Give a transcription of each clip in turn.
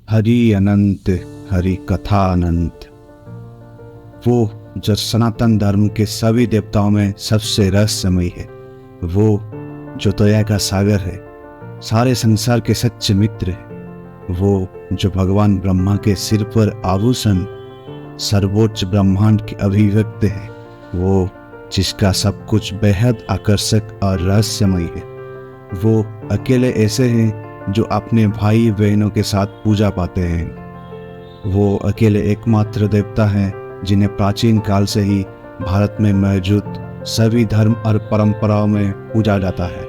हरि अनंत, हरि कथा अनंत। वो जो सनातन धर्म के सभी देवताओं में सबसे रहस्यमयी है, वो जो दया का सागर है, सारे संसार के सच्चे मित्र है, वो जो भगवान ब्रह्मा के सिर पर आभूषण, सर्वोच्च ब्रह्मांड की अभिव्यक्ति है, वो जिसका सब कुछ बेहद आकर्षक और रहस्यमयी है। वो अकेले ऐसे हैं जो अपने भाई बहनों के साथ पूजा पाते हैं। वो अकेले एकमात्र देवता हैं जिन्हें प्राचीन काल से ही भारत में मौजूद सभी धर्म और परंपराओं में पूजा जाता है।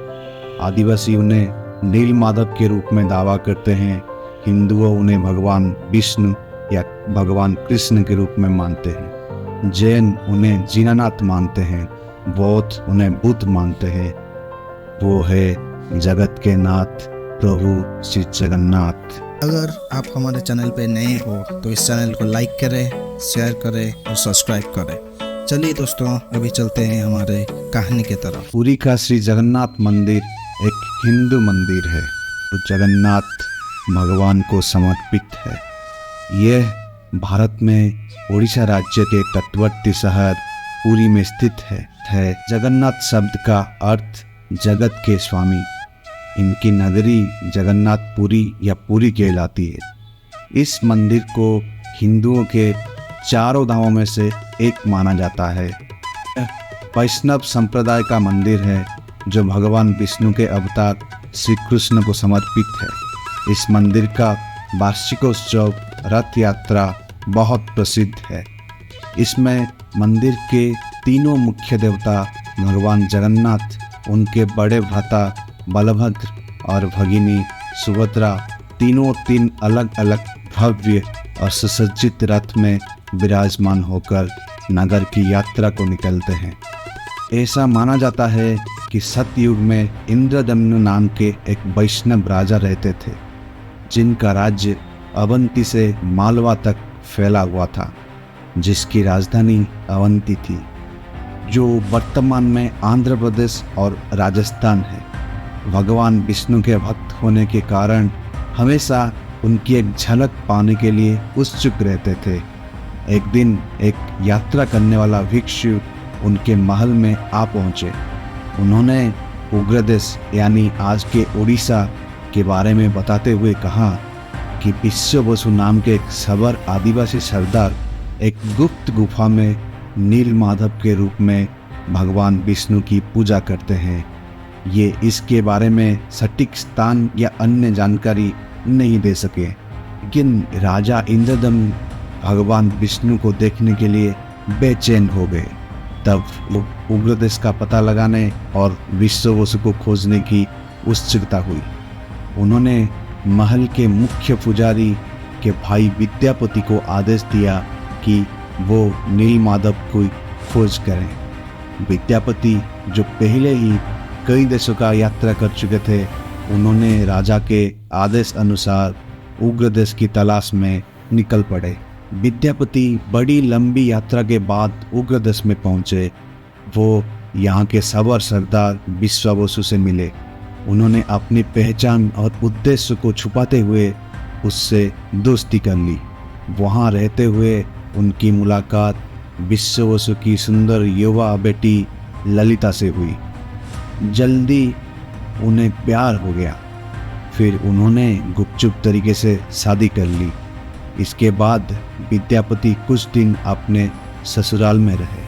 आदिवासी उन्हें नील माधव के रूप में दावा करते हैं, हिंदुओं उन्हें भगवान विष्णु या भगवान कृष्ण के रूप में मानते हैं, जैन उन्हें जिनानाथ मानते हैं, बौद्ध उन्हें बुद्ध मानते हैं। वो है जगत के नाथ प्रभु श्री जगन्नाथ। अगर आप हमारे चैनल पे नए हो तो इस चैनल को लाइक करें, शेयर करें और सब्सक्राइब करें। चलिए दोस्तों, अभी चलते हैं हमारे कहानी की तरफ। पुरी का श्री जगन्नाथ मंदिर एक हिंदू मंदिर है जो जगन्नाथ भगवान को समर्पित है। यह भारत में ओडिशा राज्य के तटवर्ती शहर पुरी में स्थित है। जगन्नाथ शब्द का अर्थ जगत के स्वामी। इनकी नगरी जगन्नाथपुरी या पुरी कहलाती है। इस मंदिर को हिंदुओं के चारों धामों में से एक माना जाता है। वैष्णव संप्रदाय का मंदिर है जो भगवान विष्णु के अवतार श्री कृष्ण को समर्पित है। इस मंदिर का वार्षिकोत्सव रथ यात्रा बहुत प्रसिद्ध है। इसमें मंदिर के तीनों मुख्य देवता भगवान जगन्नाथ, उनके बड़े भ्राता बलभद्र और भगिनी सुभद्रा तीन अलग अलग भव्य और सुसज्जित रथ में विराजमान होकर नगर की यात्रा को निकलते हैं। ऐसा माना जाता है कि सतयुग में इंद्रदम्नु नाम के एक वैष्णव राजा रहते थे, जिनका राज्य अवंती से मालवा तक फैला हुआ था, जिसकी राजधानी अवंती थी, जो वर्तमान में आंध्र प्रदेश और राजस्थान है। भगवान विष्णु के भक्त होने के कारण हमेशा उनकी एक झलक पाने के लिए उत्सुक रहते थे। एक दिन एक यात्रा करने वाला भिक्षु उनके महल में आ पहुंचे। उन्होंने उग्रदेश यानी आज के उड़ीसा के बारे में बताते हुए कहा कि विश्व बसु नाम के एक सबर आदिवासी सरदार एक गुप्त गुफा में नील माधव के रूप में भगवान विष्णु की पूजा करते हैं। ये इसके बारे में सटीक स्थान या अन्य जानकारी नहीं दे सके, लेकिन राजा इंद्रदम्न भगवान विष्णु को देखने के लिए बेचैन हो गए। तब उग्रदेश का पता लगाने और विश्व वसु को खोजने की उत्सुकता हुई। उन्होंने महल के मुख्य पुजारी के भाई विद्यापति को आदेश दिया कि वो नील माधव की खोज करें। विद्यापति, जो पहले ही कई देशों का यात्रा कर चुके थे, उन्होंने राजा के आदेश अनुसार उग्रदेश की तलाश में निकल पड़े। विद्यापति बड़ी लंबी यात्रा के बाद उग्रदेश में पहुंचे। वो यहाँ के सबर सरदार विश्वावसु से मिले। उन्होंने अपनी पहचान और उद्देश्य को छुपाते हुए उससे दोस्ती कर ली। वहाँ रहते हुए उनकी मुलाकात विश्वावसु की सुंदर युवा बेटी ललिता से हुई। जल्दी उन्हें प्यार हो गया। फिर उन्होंने गुपचुप तरीके से शादी कर ली। इसके बाद विद्यापति कुछ दिन अपने ससुराल में रहे।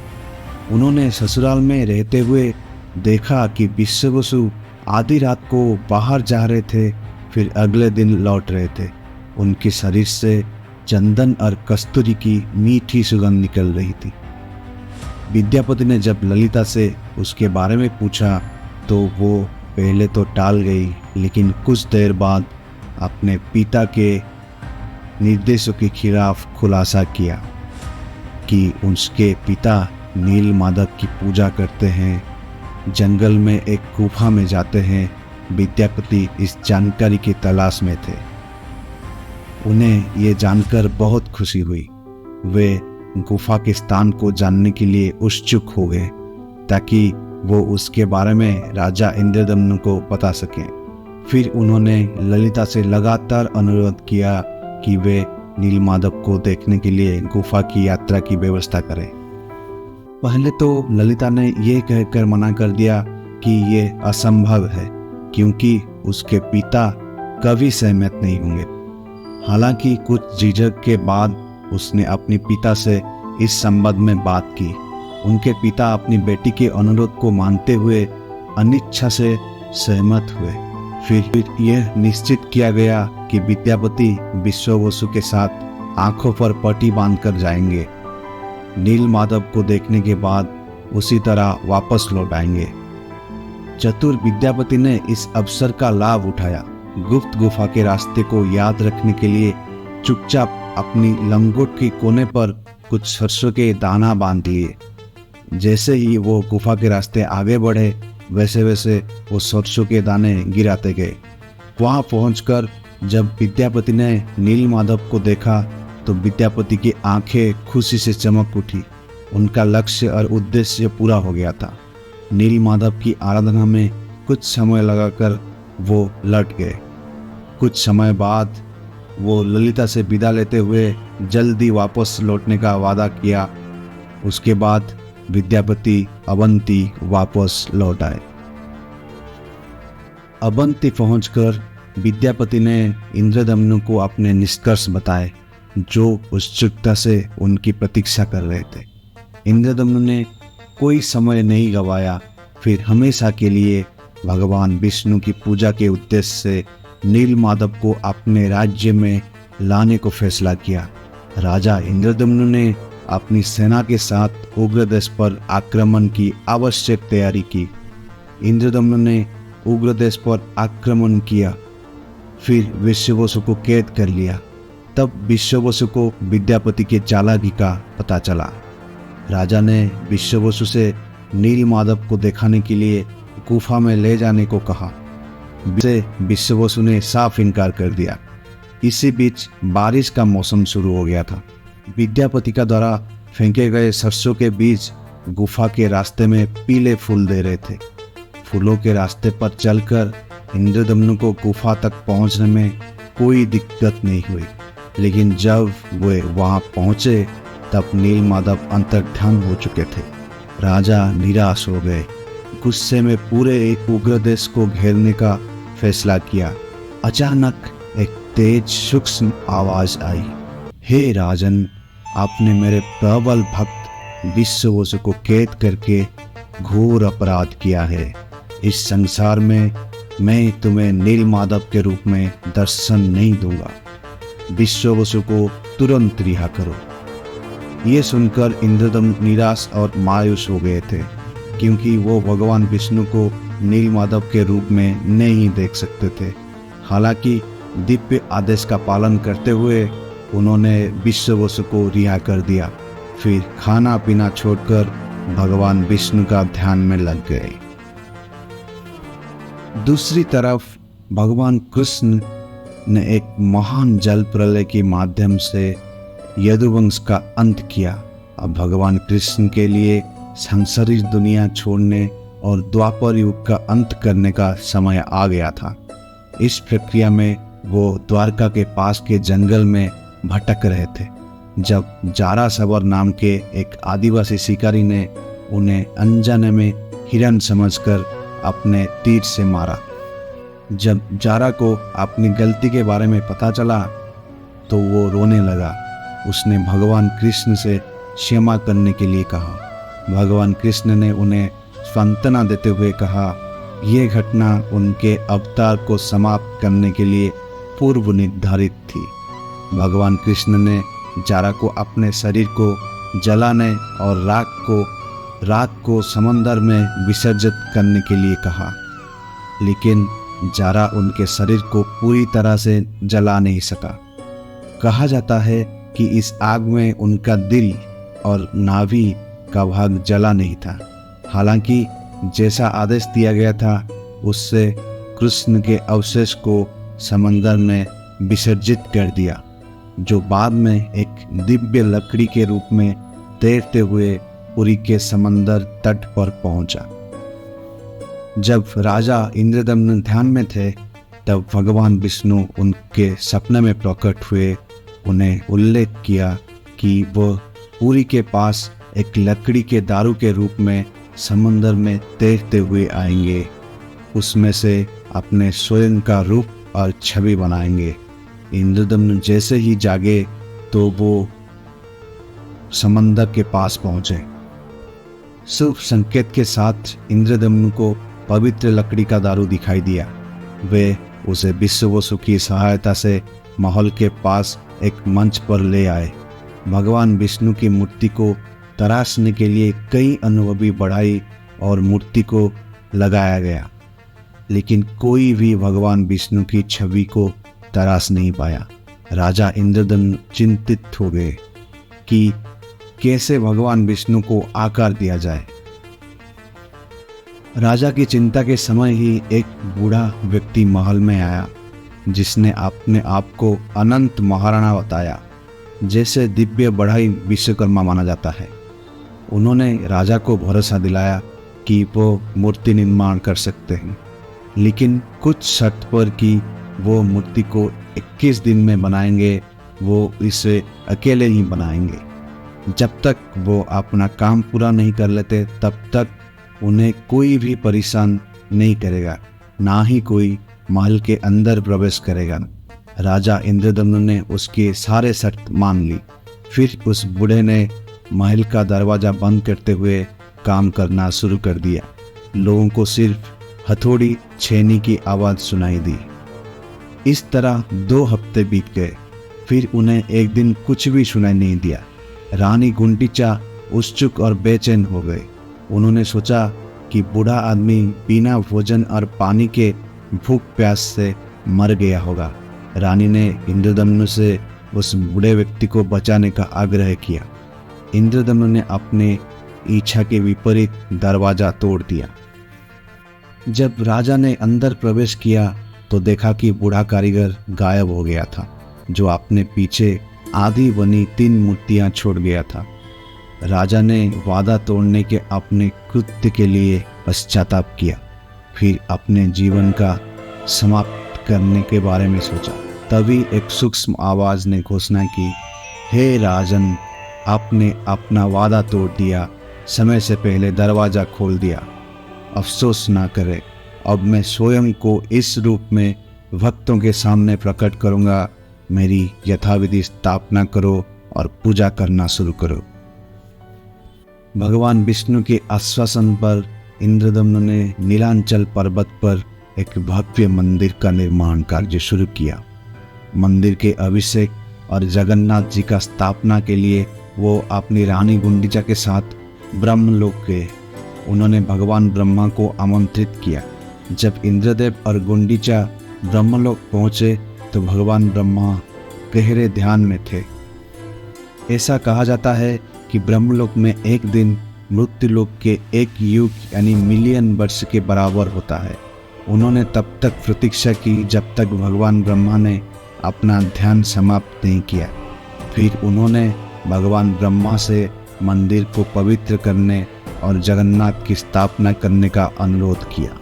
उन्होंने ससुराल में रहते हुए देखा कि विश्वावसु आधी रात को बाहर जा रहे थे, फिर अगले दिन लौट रहे थे। उनके शरीर से चंदन और कस्तूरी की मीठी सुगंध निकल रही थी। विद्यापति ने जब ललिता से उसके बारे में पूछा तो वो पहले तो टाल गई, लेकिन कुछ देर बाद अपने पिता के निर्देशों के खिलाफ खुलासा किया कि उसके पिता नील माधव की पूजा करते हैं, जंगल में एक गुफा में जाते हैं। विद्यापति इस जानकारी की तलाश में थे। उन्हें ये जानकर बहुत खुशी हुई। वे गुफा के स्थान को जानने के लिए उत्सुक हो गए ताकि वो उसके बारे में राजा इंद्रदम्नु को बता सकें। फिर उन्होंने ललिता से लगातार अनुरोध किया कि वे नीलमाधव को देखने के लिए गुफा की यात्रा की व्यवस्था करें। पहले तो ललिता ने यह कहकर मना कर दिया कि ये असंभव है, क्योंकि उसके पिता कभी सहमत नहीं होंगे। हालांकि कुछ झिझक के बाद उसने अपने पिता से इस संबंध में बात की। उनके पिता अपनी बेटी के अनुरोध को मानते हुए अनिच्छा से सहमत हुए। फिर यह निश्चित किया गया कि विद्यापति विश्व बसु के साथ आंखों पर पट्टी बांधकर जाएंगे। नीलमाधव को देखने के बाद उसी तरह वापस लौट आएंगे। चतुर विद्यापति ने इस अवसर का लाभ उठाया। गुप्त गुफा के रास्ते को याद रखने के लिए चुपचाप अपनी लंगोट के कोने पर कुछ सरसों के दाना बांध दिए। जैसे ही वो गुफा के रास्ते आगे बढ़े, वैसे वैसे वो सरसों के दाने गिराते गए। वहां पहुंचकर जब विद्यापति ने नीलमाधव को देखा तो विद्यापति की आंखें खुशी से चमक उठी। उनका लक्ष्य और उद्देश्य पूरा हो गया था। नीलमाधव की आराधना में कुछ समय लगाकर वो लौट गए। कुछ समय बाद वो ललिता से विदा लेते हुए जल्दी वापस लौटने का वादा किया। उसके बाद विद्यापति अवंती वापस लौट आए। अवंती पहुंचकर विद्यापति ने इंद्रदम्नु को अपने निष्कर्ष बताए, जो उत्सुकता से उनकी प्रतीक्षा कर रहे थे। इंद्रदम्नु ने कोई समय नहीं गवाया। फिर हमेशा के लिए भगवान विष्णु की पूजा के उद्देश्य से नीलमाधव को अपने राज्य में लाने को फैसला किया। राजा इंद्रदम्नु ने अपनी सेना के साथ उग्रदेश पर आक्रमण की आवश्यक तैयारी की। इंद्रदम्नु ने उग्रदेश पर आक्रमण किया, फिर विश्ववसु को कैद कर लिया। तब विश्ववसु को विद्यापति के चालाकी का पता चला। राजा ने विश्ववसु से नीलमाधव को दिखाने के लिए गुफा में ले जाने को कहा। विश्ववसु ने साफ इनकार कर दिया। इसी बीच बारिश का मौसम शुरू हो गया था। विद्यापति का द्वारा फेंके गए सरसों के बीज गुफा के रास्ते में पीले फूल दे रहे थे। फूलों के रास्ते पर चलकर इंद्रदम्नु को गुफा तक पहुंचने में कोई दिक्कत नहीं हुई। लेकिन जब वे वहां पहुंचे तब नीलमाधव अंतर्ध्यान हो चुके थे। राजा निराश हो गए। गुस्से में पूरे एक उग्रदेश को घेरने का फैसला किया। अचानक एक तेज सूक्ष्म आवाज आई, हे राजन, आपने मेरे प्रबल भक्त विश्ववसु को कैद करके घोर अपराध किया है। इस संसार में मैं तुम्हें नीलमाधव के रूप में दर्शन नहीं दूंगा। विश्ववसु को तुरंत रिहा करो। ये सुनकर इंद्रदम्नु निराश और मायूस हो गए थे, क्योंकि वो भगवान विष्णु को नीलमाधव के रूप में नहीं देख सकते थे। हालांकि दिव्य आदेश का पालन करते हुए उन्होंने विश्ववसु को रिहा कर दिया। फिर खाना पीना छोड़कर भगवान विष्णु का ध्यान में लग गए। दूसरी तरफ भगवान कृष्ण ने एक महान जल प्रलय के माध्यम से यदुवंश का अंत किया। अब भगवान कृष्ण के लिए सांसारिक दुनिया छोड़ने और द्वापर युग का अंत करने का समय आ गया था। इस प्रक्रिया में वो द्वारका के पास के जंगल में भटक रहे थे, जब जारासवर नाम के एक आदिवासी शिकारी ने उन्हें अनजाने में हिरन समझकर अपने तीर से मारा। जब जारा को अपनी गलती के बारे में पता चला तो वो रोने लगा। उसने भगवान कृष्ण से क्षमा करने के लिए कहा। भगवान कृष्ण ने उन्हें सांत्वना देते हुए कहा, यह घटना उनके अवतार को समाप्त करने के लिए पूर्व निर्धारित थी। भगवान कृष्ण ने जारा को अपने शरीर को जलाने और राख को समंदर में विसर्जित करने के लिए कहा, लेकिन जारा उनके शरीर को पूरी तरह से जला नहीं सका। कहा जाता है कि इस आग में उनका दिल और नाभि का भाग जला नहीं था। हालांकि जैसा आदेश दिया गया था, उससे कृष्ण के अवशेष को समंदर में विसर्जित कर दिया, जो बाद में एक दिव्य लकड़ी के रूप में तैरते हुए पुरी के समंदर तट पर पहुंचा। जब राजा इंद्रदम्नु ध्यान में थे तब भगवान विष्णु उनके सपने में प्रकट हुए, उन्हें उल्लेख किया कि वह पुरी के पास एक लकड़ी के दारू के रूप में समुद्र में तैरते हुए आएंगे, उसमें से अपने स्वयं का रूप और छवि बनाएंगे। इंद्रदम्न जैसे ही जागे तो वो समंदर के पास पहुंचे। शुभ संकेत के साथ इंद्रदम्न को पवित्र लकड़ी का दारू दिखाई दिया। वे उसे विश्ववसु की सहायता से महल के पास एक मंच पर ले आए। भगवान विष्णु की मूर्ति को तराशने के लिए कई अनुभवी बढ़ाई और मूर्ति को लगाया गया, लेकिन कोई भी भगवान विष्णु की छवि को तराश नहीं पाया। राजा इंद्रदम्न चिंतित हो गए कि कैसे भगवान विष्णु को आकार दिया जाए। राजा की चिंता के समय ही एक बूढ़ा व्यक्ति महल में आया, जिसने अपने आप को अनंत महाराणा बताया, जैसे दिव्य बढ़ाई विश्वकर्मा माना जाता है। उन्होंने राजा को भरोसा दिलाया कि वो मूर्ति निर्माण कर सकते हैं, लेकिन कुछ शर्त पर कि वो मूर्ति को 21 दिन में बनाएंगे। वो इसे अकेले ही बनाएंगे। जब तक वो अपना काम पूरा नहीं कर लेते तब तक उन्हें कोई भी परेशान नहीं करेगा, ना ही कोई महल के अंदर प्रवेश करेगा। राजा इंद्रदम्न ने उसके सारे शर्त मान ली। फिर उस बूढ़े ने महल का दरवाज़ा बंद करते हुए काम करना शुरू कर दिया। लोगों को सिर्फ हथौड़ी छेनी की आवाज़ सुनाई दी। इस तरह 2 हफ्ते बीत गए। फिर उन्हें एक दिन कुछ भी सुनाई नहीं दिया। रानी गुंडीचा उत्सुक और बेचैन हो गए। उन्होंने सोचा कि बूढ़ा आदमी बिना भोजन और पानी के भूख प्यास से मर गया होगा। रानी ने इंद्रदम्न से उस बूढ़े व्यक्ति को बचाने का आग्रह किया। इंद्रदम्न ने अपने इच्छा के विपरीत दरवाजा तोड़ दिया। जब राजा ने अंदर प्रवेश किया तो देखा कि बूढ़ा कारीगर गायब हो गया था, जो अपने पीछे आधी बनी 3 मूर्तियां छोड़ गया था। राजा ने वादा तोड़ने के अपने कृत्य के लिए पश्चाताप किया। फिर अपने जीवन का समाप्त करने के बारे में सोचा। तभी एक सूक्ष्म आवाज ने घोषणा की, हे राजन, आपने अपना वादा तोड़ दिया, समय से पहले दरवाजा खोल दिया। अफसोस ना करें, अब मैं स्वयं को इस रूप में भक्तों के सामने प्रकट करूंगा। मेरी यथाविधि स्थापना करो और पूजा करना शुरू करो। भगवान विष्णु के आश्वासन पर इंद्रदम्न ने नीलांचल पर्वत पर एक भव्य मंदिर का निर्माण कार्य शुरू किया। मंदिर के अभिषेक और जगन्नाथ जी का स्थापना के लिए वो अपनी रानी गुंडीचा के साथ ब्रह्मलोक गए। उन्होंने भगवान ब्रह्मा को आमंत्रित किया। जब इंद्रदेव और गुंडीचा ब्रह्मलोक पहुँचे तो भगवान ब्रह्मा गहरे ध्यान में थे। ऐसा कहा जाता है कि ब्रह्मलोक में एक दिन मृत्युलोक के 1 युग यानी मिलियन वर्ष के बराबर होता है। उन्होंने तब तक प्रतीक्षा की जब तक भगवान ब्रह्मा ने अपना ध्यान समाप्त नहीं किया। फिर उन्होंने भगवान ब्रह्मा से मंदिर को पवित्र करने और जगन्नाथ की स्थापना करने का अनुरोध किया।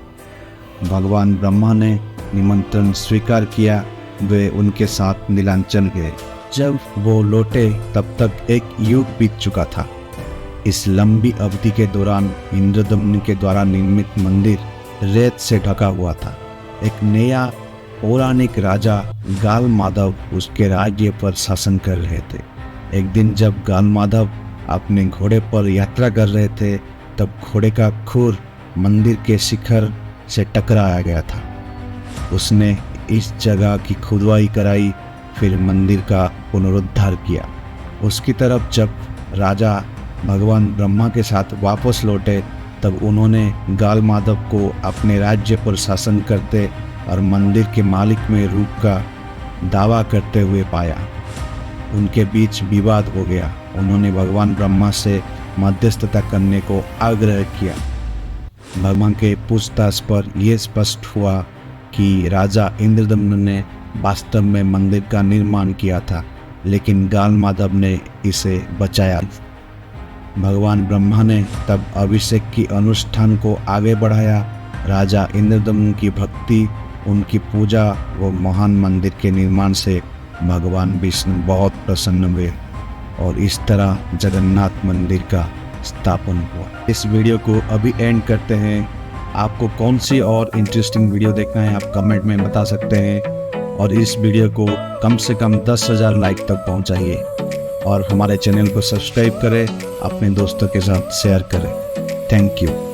भगवान ब्रह्मा ने निमंत्रण स्वीकार किया। वे उनके साथ नीलांचल गए। जब वो लौटे तब तक 1 युग बीत चुका था। इस लंबी अवधि के दौरान इंद्रदम्न के द्वारा निर्मित मंदिर रेत से ढका हुआ था। एक नया पौराणिक राजा गाल माधव उसके राज्य पर शासन कर रहे थे। एक दिन जब गाल माधव अपने घोड़े पर यात्रा कर रहे थे तब घोड़े का खुर मंदिर के शिखर से टकराया गया था। उसने इस जगह की खुदाई कराई, फिर मंदिर का पुनरुद्धार किया। उसकी तरफ जब राजा भगवान ब्रह्मा के साथ वापस लौटे तब उन्होंने गाल माधव को अपने राज्य पर शासन करते और मंदिर के मालिक में रूप का दावा करते हुए पाया। उनके बीच विवाद हो गया। उन्होंने भगवान ब्रह्मा से मध्यस्थता करने को आग्रह किया। भगवान के पूछताछ पर यह स्पष्ट हुआ कि राजा इंद्रदम्न ने वास्तव में मंदिर का निर्माण किया था, लेकिन गाल माधव ने इसे बचाया। भगवान ब्रह्मा ने तब अभिषेक की अनुष्ठान को आगे बढ़ाया। राजा इंद्रदम्न की भक्ति उनकी पूजा व महान मंदिर के निर्माण से भगवान विष्णु बहुत प्रसन्न हुए और इस तरह जगन्नाथ मंदिर का स्थापन हुआ। इस वीडियो को अभी एंड करते हैं। आपको कौन सी और इंटरेस्टिंग वीडियो देखना है आप कमेंट में बता सकते हैं और इस वीडियो को कम से कम 10,000 लाइक तक पहुंचाइए और हमारे चैनल को सब्सक्राइब करें, अपने दोस्तों के साथ शेयर करें। Thank you.